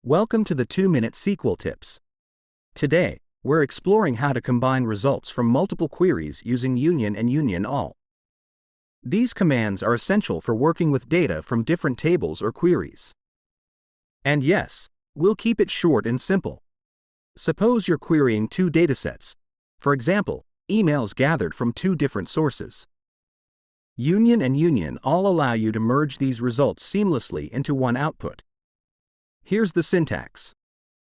Welcome to the 2-Minute SQL Tips. Today, we're exploring how to combine results from multiple queries using union and union all. These commands are essential for working with data from different tables or queries. And yes, we'll keep it short and simple. Suppose you're querying two datasets, for example, emails gathered from two different sources. Union and union all allow you to merge these results seamlessly into one output. Here's the syntax.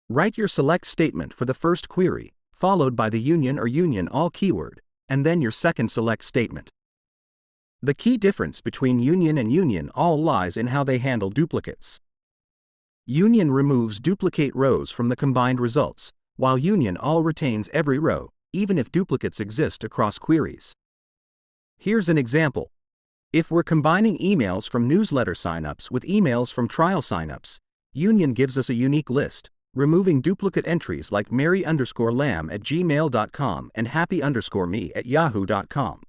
Write your select statement for the first query, followed by the union or union all keyword, and then your second select statement. The key difference between union and union all lies in how they handle duplicates. Union removes duplicate rows from the combined results, while union all retains every row, even if duplicates exist across queries. Here's an example. If we're combining emails from newsletter signups with emails from trial signups, union gives us a unique list, removing duplicate entries like mary_lamb@gmail.com and happy_me@yahoo.com.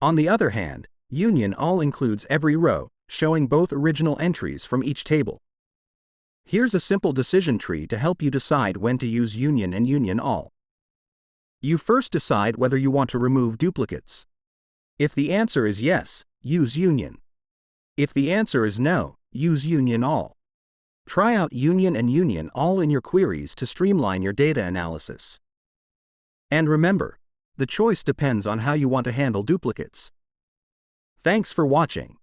On the other hand, union all includes every row, showing both original entries from each table. Here's a simple decision tree to help you decide when to use union and union all. You first decide whether you want to remove duplicates. If the answer is yes, use union. If the answer is no, use union all. Try out union and union all in your queries to streamline your data analysis. And remember, the choice depends on how you want to handle duplicates. Thanks for watching.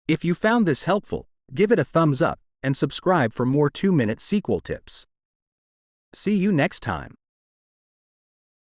If you found this helpful, give it a thumbs up and subscribe for more 2-minute SQL tips. See you next time.